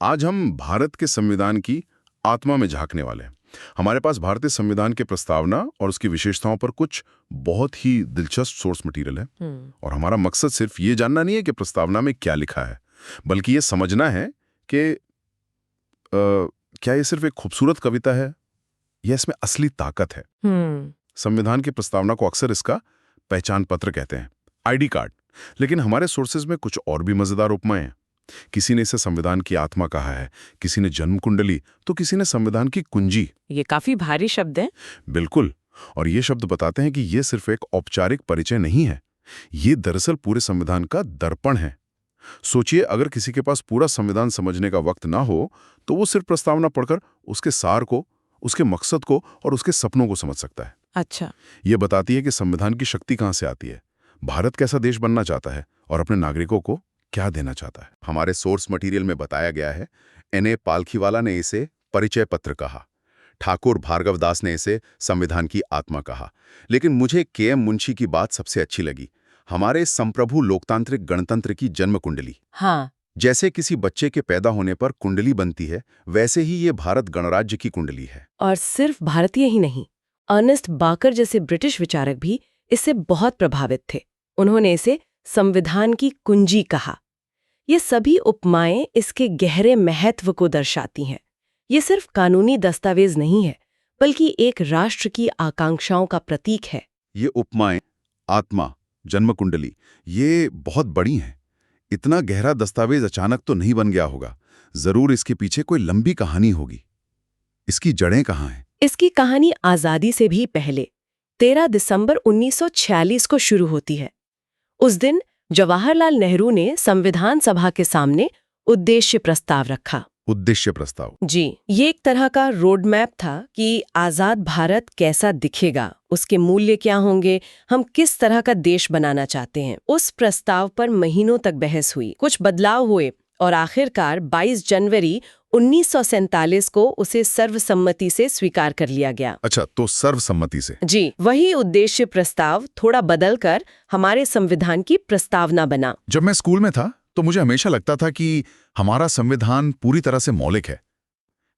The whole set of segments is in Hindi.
आज हम भारत के संविधान की आत्मा में झांकने वाले हैं। हमारे पास भारतीय संविधान के प्रस्तावना और उसकी विशेषताओं पर कुछ बहुत ही दिलचस्प सोर्स मटेरियल है। और हमारा मकसद सिर्फ ये जानना नहीं है कि प्रस्तावना में क्या लिखा है, बल्कि ये समझना है कि क्या ये सिर्फ एक खूबसूरत कविता है या इसमें असली ताकत है। संविधान की प्रस्तावना को अक्सर इसका पहचान पत्र कहते हैं, आईडी कार्ड। लेकिन हमारे सोर्सेज में कुछ और भी मजेदार उपमाएं हैं। किसी ने इसे संविधान की आत्मा कहा है, किसी ने जन्म कुंडली, तो किसी ने संविधान की कुंजी। ये काफी भारी शब्द हैं। बिल्कुल। और ये शब्द बताते हैं कि ये सिर्फ एक औपचारिक परिचय नहीं है, ये दरअसल पूरे संविधान का दर्पण है। सोचिए, अगर किसी के पास पूरा संविधान समझने का वक्त ना हो तो वो सिर्फ प्रस्तावना पढ़कर उसके सार को, उसके मकसद को और उसके सपनों को समझ सकता है। अच्छा, ये बताती है कि संविधान की शक्ति कहाँ से आती है, भारत कैसा देश बनना चाहता है और अपने नागरिकों को क्या देना चाहता है। हमारे सोर्स मटेरियल में बताया गया है, N.A. पालखीवाला ने इसे परिचय पत्र कहा, ठाकुर भार्गव दास ने इसे संविधान की आत्मा कहा, लेकिन मुझे K.M. मुंशी की बात सबसे अच्छी लगी, हमारे संप्रभु लोकतांत्रिक गणतंत्र की जन्म कुंडली। हाँ, जैसे किसी बच्चे के पैदा होने पर कुंडली बनती है, वैसे ही ये भारत गणराज्य की कुंडली है। और सिर्फ भारतीय ही नहीं, अर्नेस्ट बाकर जैसे ब्रिटिश विचारक भी इससे बहुत प्रभावित थे। उन्होंने इसे संविधान की कुंजी कहा। ये सभी उपमाएं इसके गहरे महत्व को दर्शाती हैं। ये सिर्फ कानूनी दस्तावेज नहीं है, बल्कि एक राष्ट्र की आकांक्षाओं का प्रतीक है। ये उपमाएं, आत्मा, जन्म कुंडली, ये बहुत बड़ी हैं। इतना गहरा दस्तावेज अचानक तो नहीं बन गया होगा, जरूर इसके पीछे कोई लंबी कहानी होगी। इसकी जड़ें कहाँ हैं? इसकी कहानी आजादी से भी पहले 13 दिसंबर 1946 को शुरू होती है। उस दिन जवाहरलाल नेहरू ने संविधान सभा के सामने उद्देश्य प्रस्ताव रखा। उद्देश्य प्रस्ताव? जी, ये एक तरह का रोड मैप था कि आजाद भारत कैसा दिखेगा, उसके मूल्य क्या होंगे, हम किस तरह का देश बनाना चाहते हैं। उस प्रस्ताव पर महीनों तक बहस हुई, कुछ बदलाव हुए और आखिरकार 22 जनवरी 1947 को उसे सर्वसम्मति से स्वीकार कर लिया गया। अच्छा, तो सर्वसम्मति से? जी, वही उद्देश्य प्रस्ताव थोड़ा बदलकर हमारे संविधान की प्रस्तावना बना। जब मैं स्कूल में था तो मुझे हमेशा लगता था कि हमारा संविधान पूरी तरह से मौलिक है।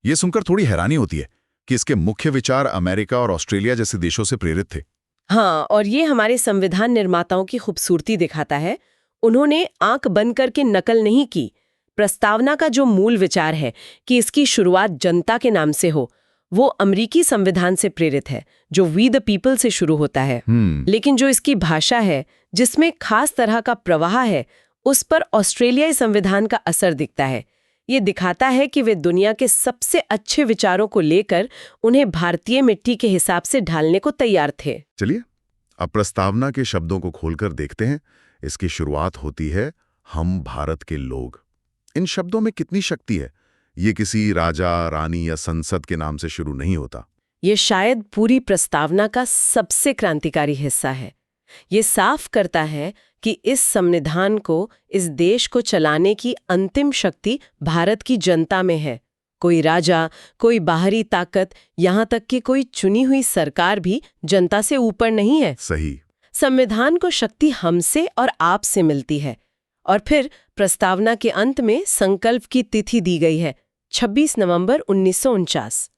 ये सुनकर थोड़ी हैरानी होती है कि इसके मुख्य विचार अमेरिका और ऑस्ट्रेलिया जैसे देशों से प्रेरित थे। हाँ, और ये हमारे संविधान निर्माताओं की खूबसूरती दिखाता है। उन्होंने आंख बंद करके नकल नहीं की। प्रस्तावना का जो मूल विचार है कि इसकी शुरुआत जनता के नाम से हो, वो अमेरिकी संविधान से प्रेरित है, जो वी द पीपल से शुरू होता है। लेकिन जो इसकी भाषा है, जिसमें खास तरह का प्रवाह है, उस पर ऑस्ट्रेलियाई संविधान का असर दिखता है। ये दिखाता है कि वे दुनिया के सबसे अच्छे विचारों को लेकर उन्हें भारतीय मिट्टी के हिसाब से ढालने को तैयार थे। चलिए, अब प्रस्तावना के शब्दों को खोलकर देखते हैं। इसकी शुरुआत होती है, हम भारत के लोग। इन शब्दों में कितनी शक्ति है। ये किसी राजा, रानी या संसद के नाम से शुरू नहीं होता। ये शायद पूरी प्रस्तावना का सबसे क्रांतिकारी हिस्सा है। ये साफ करता है कि इस संविधान को, इस देश को चलाने की अंतिम शक्ति भारत की जनता में है। कोई राजा, कोई बाहरी ताकत, यहाँ तक कि कोई चुनी हुई सरकार भी जनता से ऊपर नहीं है। सही। संविधान को शक्ति हमसे और आपसे मिलती है। और फिर प्रस्तावना के अंत में संकल्प की तिथि दी गई है, 26 नवंबर 1949।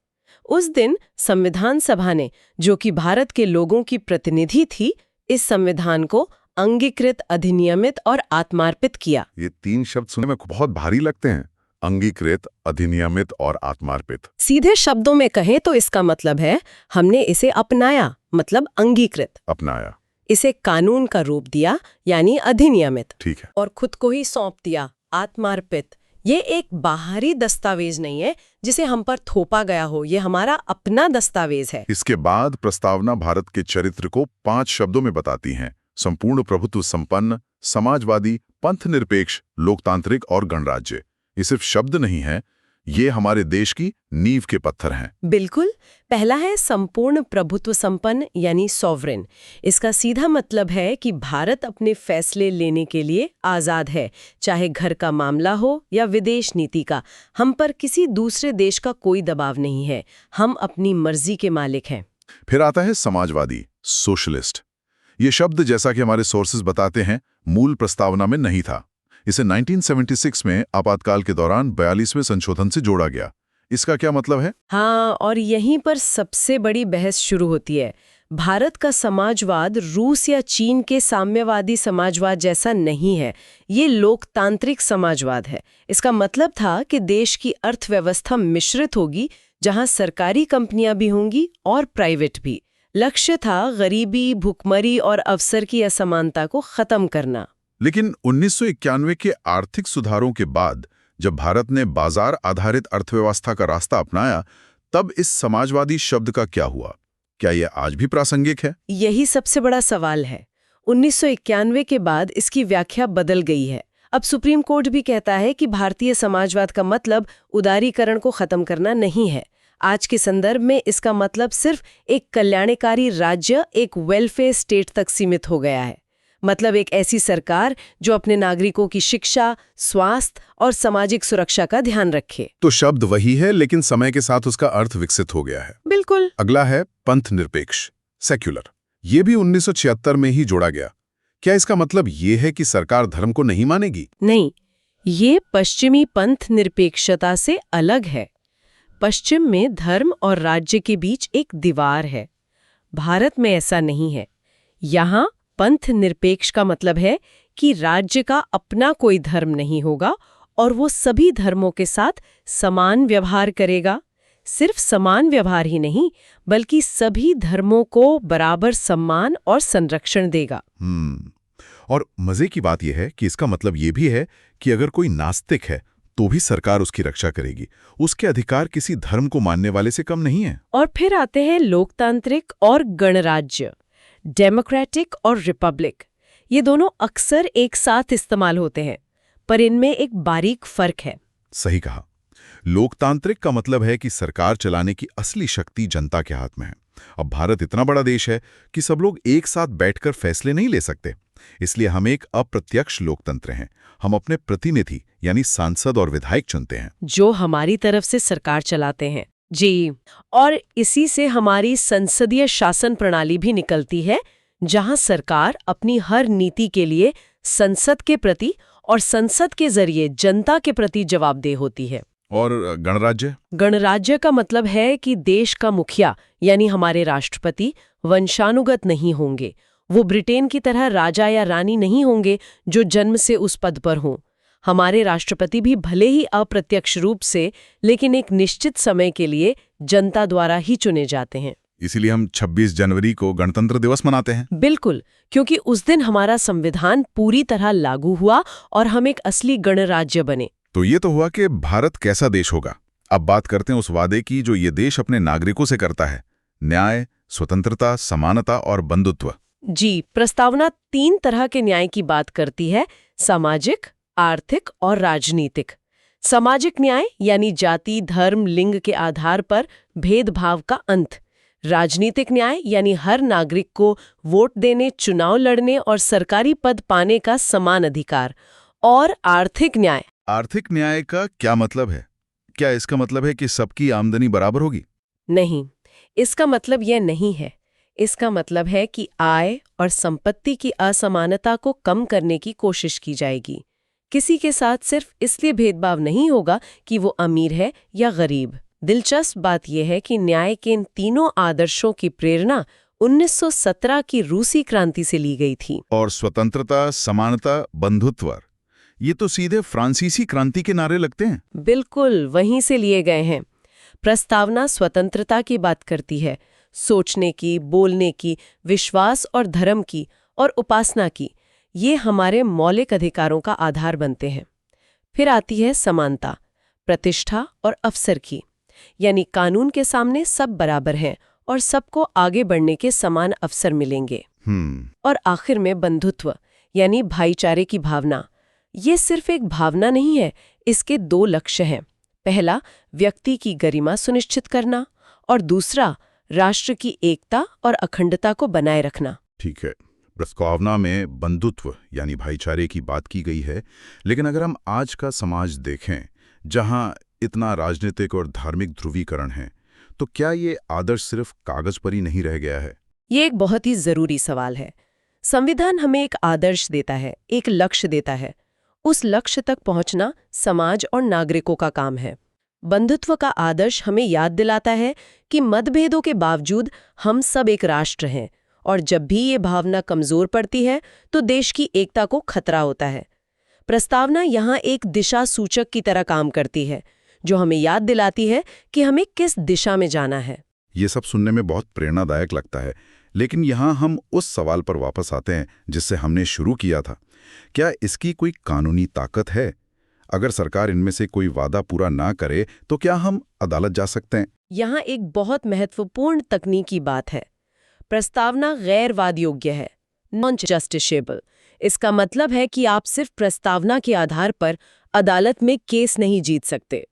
उस दिन संविधान सभा ने, जो कि भारत के लोगों की प्रतिनिधि थी, इस संविधान को अंगीकृत, अधिनियमित और आत्मार्पित किया। ये 3 शब्द सुनने में बहुत भारी लगते हैं, अंगीकृत, अधिनियमित और आत्मार्पित। सीधे शब्दों में कहें तो इसका मतलब है हमने इसे अपनाया, मतलब अंगीकृत। अपनाया। इसे कानून का रूप दिया, यानी अधिनियमित। ठीक है। और खुद को ही सौंप दिया, आत्मार्पित। ये एक बाहरी दस्तावेज नहीं है जिसे हम पर थोपा गया हो, ये हमारा अपना दस्तावेज है। इसके बाद प्रस्तावना भारत के चरित्र को 5 शब्दों में बताती हैं, संपूर्ण प्रभुत्व संपन्न, समाजवादी, पंथ निरपेक्ष, लोकतांत्रिक और गणराज्य। ये सिर्फ शब्द नहीं है, ये हमारे देश की नींव के पत्थर हैं। बिल्कुल। पहला है संपूर्ण प्रभुत्व संपन्न, यानी सॉवरेन। इसका सीधा मतलब है कि भारत अपने फैसले लेने के लिए आजाद है, चाहे घर का मामला हो या विदेश नीति का। हम पर किसी दूसरे देश का कोई दबाव नहीं है, हम अपनी मर्जी के मालिक हैं। फिर आता है समाजवादी, सोशलिस्ट। ये शब्द, जैसा कि हमारे सोर्सेज बताते हैं, मूल प्रस्तावना में नहीं था। इसे 1976 में आपातकाल के दौरान 42वें संशोधन से जोड़ा गया। इसका क्या मतलब है? हाँ, और यहीं पर सबसे बड़ी बहस शुरू होती है। भारत का समाजवाद रूस या चीन के साम्यवादी समाजवाद जैसा नहीं है। ये लोकतांत्रिक समाजवाद है। इसका मतलब था कि देश की अर्थव्यवस्था मिश्रित होगी, जहां सरकारी कंपनियां भी होंगी और प्राइवेट भी। लक्ष्य था गरीबी, भुखमरी और अवसर की असमानता को खत्म करना। लेकिन 1991 के आर्थिक सुधारों के बाद जब भारत ने बाजार आधारित अर्थव्यवस्था का रास्ता अपनाया, तब इस समाजवादी शब्द का क्या हुआ? क्या यह आज भी प्रासंगिक है? यही सबसे बड़ा सवाल है। 1991 के बाद इसकी व्याख्या बदल गई है। अब सुप्रीम कोर्ट भी कहता है कि भारतीय समाजवाद का मतलब उदारीकरण को खत्म करना नहीं है। आज के संदर्भ में इसका मतलब सिर्फ एक कल्याणकारी राज्य, एक वेलफेयर स्टेट तक सीमित हो गया है। मतलब एक ऐसी सरकार जो अपने नागरिकों की शिक्षा, स्वास्थ्य और सामाजिक सुरक्षा का ध्यान रखे। तो शब्द वही है, लेकिन समय के साथ उसका अर्थ विकसित हो गया है। बिल्कुल। अगला है पंथ निरपेक्ष, सेक्युलर। ये भी 1976 में ही जोड़ा गया। क्या इसका मतलब ये है कि सरकार धर्म को नहीं मानेगी? नहीं, ये पश्चिमी पंथ निरपेक्षता से अलग है। पश्चिम में धर्म और राज्य के बीच एक दीवार है। भारत में ऐसा नहीं है। यहाँ पंथ निरपेक्ष का मतलब है कि राज्य का अपना कोई धर्म नहीं होगा और वो सभी धर्मों के साथ समान व्यवहार करेगा। सिर्फ समान व्यवहार ही नहीं, बल्कि सभी धर्मों को बराबर सम्मान और संरक्षण देगा। और मजे की बात यह है कि इसका मतलब ये भी है कि अगर कोई नास्तिक है तो भी सरकार उसकी रक्षा करेगी। उसके अधिकार किसी धर्म को मानने वाले से कम नहीं है। और फिर आते हैं लोकतांत्रिक और गणराज्य, डेमोक्रेटिक और रिपब्लिक। ये दोनों अक्सर एक साथ इस्तेमाल होते हैं, पर इनमें एक बारीक फर्क है। सही कहा। लोकतांत्रिक का मतलब है कि सरकार चलाने की असली शक्ति जनता के हाथ में है। अब भारत इतना बड़ा देश है कि सब लोग एक साथ बैठकर फैसले नहीं ले सकते, इसलिए हम एक अप्रत्यक्ष लोकतंत्र हैं। हम अपने प्रतिनिधि यानी सांसद और विधायक चुनते हैं, जो हमारी तरफ से सरकार चलाते हैं। जी, और इसी से हमारी संसदीय शासन प्रणाली भी निकलती है, जहां सरकार अपनी हर नीति के लिए संसद के प्रति और संसद के जरिए जनता के प्रति जवाबदेह होती है। और गणराज्य? गणराज्य का मतलब है कि देश का मुखिया यानी हमारे राष्ट्रपति वंशानुगत नहीं होंगे। वो ब्रिटेन की तरह राजा या रानी नहीं होंगे जो जन्म से उस पद पर हों। हमारे राष्ट्रपति भी भले ही अप्रत्यक्ष रूप से, लेकिन एक निश्चित समय के लिए जनता द्वारा ही चुने जाते हैं। इसीलिए हम 26 जनवरी को गणतंत्र दिवस मनाते हैं। बिल्कुल, क्योंकि उस दिन हमारा संविधान पूरी तरह लागू हुआ और हम एक असली गणराज्य बने। तो ये तो हुआ कि भारत कैसा देश होगा। अब बात करते हैं उस वादे की जो ये देश अपने नागरिकों से करता है: न्याय, स्वतंत्रता, समानता और बंधुत्व। जी, प्रस्तावना 3 तरह के न्याय की बात करती है: सामाजिक, आर्थिक और राजनीतिक। सामाजिक न्याय यानी जाति, धर्म, लिंग के आधार पर भेदभाव का अंत। राजनीतिक न्याय यानी हर नागरिक को वोट देने, चुनाव लड़ने और सरकारी पद पाने का समान अधिकार। और आर्थिक न्याय। आर्थिक न्याय का क्या मतलब है? क्या इसका मतलब है कि सबकी आमदनी बराबर होगी? नहीं, इसका मतलब यह नहीं है। इसका मतलब है कि आय और संपत्ति की असमानता को कम करने की कोशिश की जाएगी। किसी के साथ सिर्फ इसलिए भेदभाव नहीं होगा कि वो अमीर है या गरीब। दिलचस्प बात यह है कि न्याय के इन तीनों आदर्शों की प्रेरणा 1917 की रूसी क्रांति से ली गई थी। और स्वतंत्रता, समानता, बंधुत्व, ये तो सीधे फ्रांसीसी क्रांति के नारे लगते हैं। बिल्कुल वहीं से लिए गए हैं। प्रस्तावना स्वतंत्रता की बात करती है, सोचने की, बोलने की, विश्वास और धर्म की और उपासना की। ये हमारे मौलिक अधिकारों का आधार बनते हैं। फिर आती है समानता, प्रतिष्ठा और अवसर की, यानी कानून के सामने सब बराबर हैं और सबको आगे बढ़ने के समान अवसर मिलेंगे। और आखिर में बंधुत्व यानी भाईचारे की भावना। ये सिर्फ एक भावना नहीं है, इसके 2 लक्ष्य हैं। पहला, व्यक्ति की गरिमा सुनिश्चित करना, और दूसरा, राष्ट्र की एकता और अखंडता को बनाए रखना। ठीक है, प्रस्तावना में बंधुत्व यानी भाईचारे की बात की गई है, लेकिन अगर हम आज का समाज देखें, जहां इतना राजनीतिक और धार्मिक ध्रुवीकरण है, तो क्या ये आदर्श सिर्फ कागज पर ही नहीं रह गया है? ये एक बहुत ही जरूरी सवाल है। संविधान हमें एक आदर्श देता है, एक लक्ष्य देता है, उस लक्ष्य तक पहुंचना समाज और नागरिकों का काम है। बंधुत्व का आदर्श हमें याद दिलाता है कि मतभेदों के बावजूद हम सब एक राष्ट्र हैं, और जब भी ये भावना कमजोर पड़ती है तो देश की एकता को खतरा होता है। प्रस्तावना यहाँ एक दिशा सूचक की तरह काम करती है, जो हमें याद दिलाती है कि हमें किस दिशा में जाना है। ये सब सुनने में बहुत प्रेरणादायक लगता है, लेकिन यहाँ हम उस सवाल पर वापस आते हैं जिससे हमने शुरू किया था। क्या इसकी कोई कानूनी ताकत है? अगर सरकार इनमें से कोई वादा पूरा ना करे तो क्या हम अदालत जा सकते हैं? यहाँ एक बहुत महत्वपूर्ण तकनीकी बात है। प्रस्तावना गैर वाद योग्य है, नॉन जस्टिसेबल। इसका मतलब है कि आप सिर्फ प्रस्तावना के आधार पर अदालत में केस नहीं जीत सकते।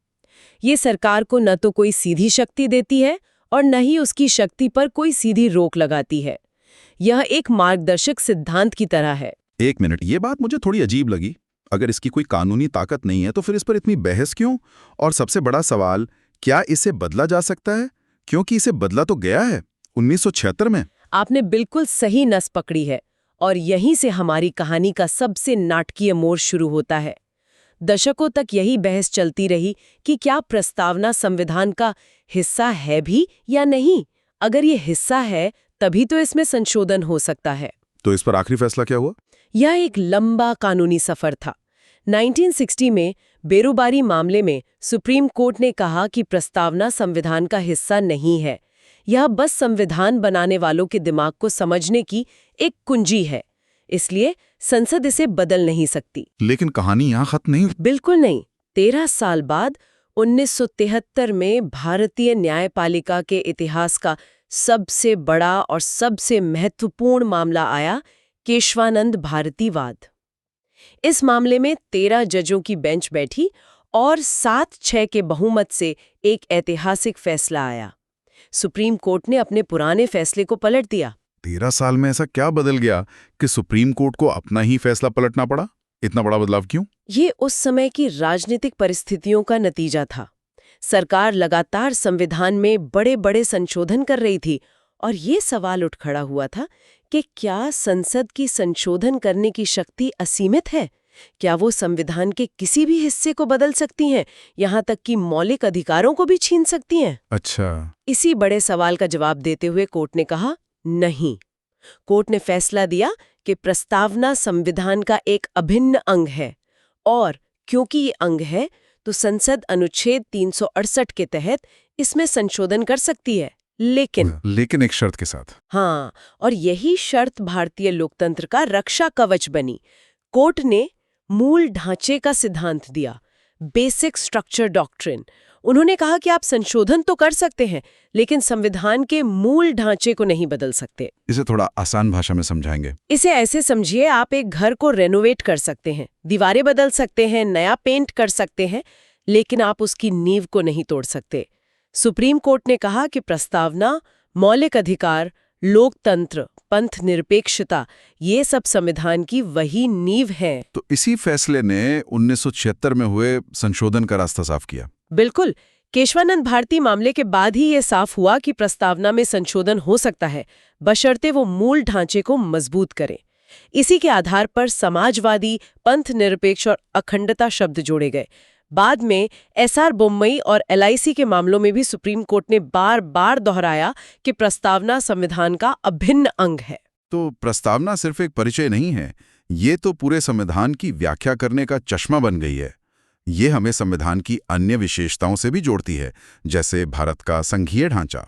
ये सरकार को न तो कोई सीधी शक्ति देती है और न ही उसकी शक्ति पर कोई सीधी रोक लगाती है। यह एक मार्गदर्शक सिद्धांत की तरह है। एक मिनट, ये बात मुझे थोड़ी अजीब लगी। अगर इसकी कोई कानूनी ताकत नहीं है तो फिर इस पर इतनी बहस क्यों? और सबसे बड़ा सवाल, क्या इसे बदला जा सकता है? क्योंकि इसे बदला तो गया है 1976 में। आपने बिल्कुल सही नस पकड़ी है, और यहीं से हमारी कहानी का सबसे नाटकीय मोड़ शुरू होता है। दशकों तक यही बहस चलती रही कि क्या प्रस्तावना संविधान का हिस्सा है भी या नहीं। अगर ये हिस्सा है तभी तो इसमें संशोधन हो सकता है। तो इस पर आखिरी फैसला क्या हुआ? यह एक लंबा कानूनी सफर था। 1960 में बेरोबारी मामले में सुप्रीम कोर्ट ने कहा कि प्रस्तावना संविधान का हिस्सा नहीं है। यह बस संविधान बनाने वालों के दिमाग को समझने की एक कुंजी है, इसलिए संसद इसे बदल नहीं सकती। लेकिन कहानी यहाँ खत्म नहीं। बिल्कुल नहीं। 13 साल बाद 1973 में भारतीय न्यायपालिका के इतिहास का सबसे बड़ा और सबसे महत्वपूर्ण मामला आया, केशवानंद भारती वाद। इस मामले में 13 जजों की बेंच बैठी और 7-6 के बहुमत से एक ऐतिहासिक फैसला आया। सुप्रीम कोर्ट ने अपने पुराने फैसले को पलट दिया। 13 साल में ऐसा क्या बदल गया कि सुप्रीम कोर्ट को अपना ही फैसला पलटना पड़ा? इतना बड़ा बदलाव क्यों? ये उस समय की राजनीतिक परिस्थितियों का नतीजा था। सरकार लगातार संविधान में बड़े बड़े संशोधन कर रही थी, और ये सवाल उठ खड़ा हुआ था कि क्या संसद की संशोधन करने की शक्ति असीमित है? क्या वो संविधान के किसी भी हिस्से को बदल सकती हैं, यहाँ तक कि मौलिक अधिकारों को भी छीन सकती हैं? अच्छा। इसी बड़े सवाल का जवाब देते हुए कोर्ट ने कहा, नहीं। कोर्ट ने फैसला दिया कि प्रस्तावना संविधान का एक अभिन्न अंग है, और क्योंकि ये अंग है तो संसद अनुच्छेद 368 के तहत इसमें संशोधन कर सकती है, लेकिन एक शर्त के साथ। हाँ, और यही शर्त भारतीय लोकतंत्र का रक्षा कवच बनी। कोर्ट ने मूल ढांचे का सिद्धांत दिया, बेसिक स्ट्रक्चर डॉक्ट्रिन। उन्होंने कहा कि आप संशोधन तो कर सकते हैं, लेकिन संविधान के मूल ढांचे को नहीं बदल सकते। इसे थोड़ा आसान भाषा में समझाएंगे? इसे ऐसे समझिए, आप एक घर को रेनोवेट कर सकते हैं, दीवारें बदल सकते हैं, नया पेंट कर सकते हैं, लेकिन आप उसकी नींव को नहीं तोड़ सकते। सुप्रीम कोर्ट ने कहा कि प्रस्तावना, मौलिक अधिकार, लोकतंत्र, पंथ निरपेक्षता, ये सब संविधान की वही नींव है। तो इसी फैसले ने 1976 में हुए संशोधन का रास्ता साफ किया। बिल्कुल। केशवानंद भारती मामले के बाद ही ये साफ हुआ कि प्रस्तावना में संशोधन हो सकता है, बशर्ते वो मूल ढांचे को मजबूत करे। इसी के आधार पर समाजवादी, पंथ निरपेक्ष और अखंडता शब्द जोड़े गए। बाद में एसआर बोम्मई और एलआईसी के मामलों में भी सुप्रीम कोर्ट ने बार बार दोहराया कि प्रस्तावना संविधान का अभिन्न अंग है। तो प्रस्तावना सिर्फ एक परिचय नहीं है, ये तो पूरे संविधान की व्याख्या करने का चश्मा बन गई है। ये हमें संविधान की अन्य विशेषताओं से भी जोड़ती है, जैसे भारत का संघीय ढांचा।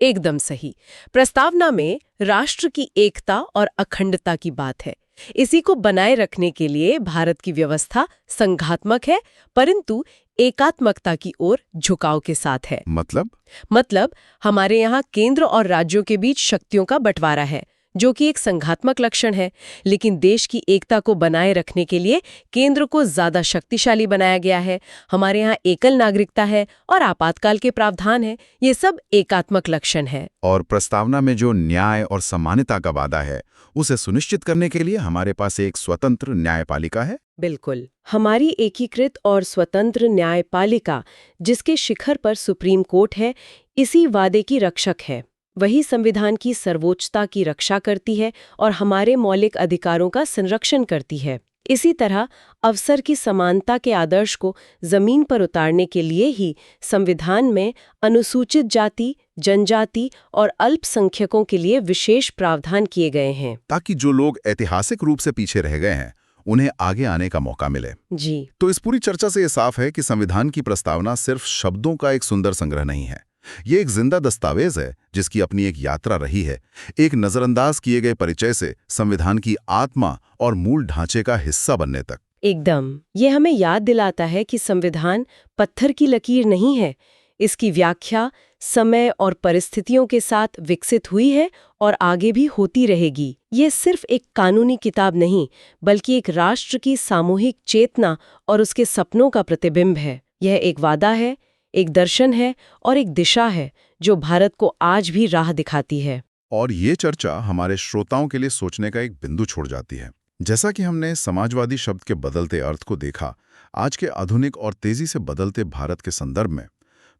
एकदम सही। प्रस्तावना में राष्ट्र की एकता और अखंडता की बात है। इसी को बनाए रखने के लिए भारत की व्यवस्था संघात्मक है, परंतु एकात्मकता की ओर झुकाव के साथ है। मतलब हमारे यहाँ केंद्र और राज्यों के बीच शक्तियों का बंटवारा है, जो कि एक संघात्मक लक्षण है, लेकिन देश की एकता को बनाए रखने के लिए केंद्र को ज्यादा शक्तिशाली बनाया गया है। हमारे यहाँ एकल नागरिकता है और आपातकाल के प्रावधान है। ये सब एकात्मक लक्षण है। और प्रस्तावना में जो न्याय और समानता का वादा है, उसे सुनिश्चित करने के लिए हमारे पास एक स्वतंत्र न्यायपालिका है। बिल्कुल। हमारी एकीकृत और स्वतंत्र न्यायपालिका, जिसके शिखर पर सुप्रीम कोर्ट है, इसी वादे की रक्षक है। वही संविधान की सर्वोच्चता की रक्षा करती है और हमारे मौलिक अधिकारों का संरक्षण करती है। इसी तरह अवसर की समानता के आदर्श को जमीन पर उतारने के लिए ही संविधान में अनुसूचित जाति, जनजाति और अल्पसंख्यकों के लिए विशेष प्रावधान किए गए हैं, ताकि जो लोग ऐतिहासिक रूप से पीछे रह गए हैं उन्हें आगे आने का मौका मिले। जी। तो इस पूरी चर्चा से ये साफ है कि संविधान की प्रस्तावना सिर्फ शब्दों का एक सुंदर संग्रह नहीं है। ये एक जिंदा दस्तावेज है जिसकी अपनी एक यात्रा रही है, एक नजरअंदाज किए गए परिचय से संविधान की आत्मा और मूल ढांचे का हिस्सा बनने तक। एकदम। ये हमें याद दिलाता है कि संविधान पत्थर की लकीर नहीं है। इसकी व्याख्या समय और परिस्थितियों के साथ विकसित हुई है और आगे भी होती रहेगी। ये सिर्फ एक कानूनी किताब नहीं, बल्कि एक राष्ट्र की सामूहिक चेतना और उसके सपनों का प्रतिबिंब है। यह एक वादा है, एक दर्शन है और एक दिशा है जो भारत को आज भी राह दिखाती है। और ये चर्चा हमारे श्रोताओं के लिए सोचने का एक बिंदु छोड़ जाती है। जैसा कि हमने समाजवादी शब्द के बदलते अर्थ को देखा, आज के आधुनिक और तेजी से बदलते भारत के संदर्भ में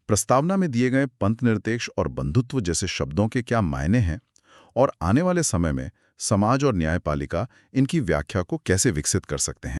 प्रस्तावना में दिए गए पंथनिरपेक्ष और बंधुत्व जैसे शब्दों के क्या मायने हैं और आने वाले समय में समाज और न्यायपालिका इनकी व्याख्या को कैसे विकसित कर सकते हैं।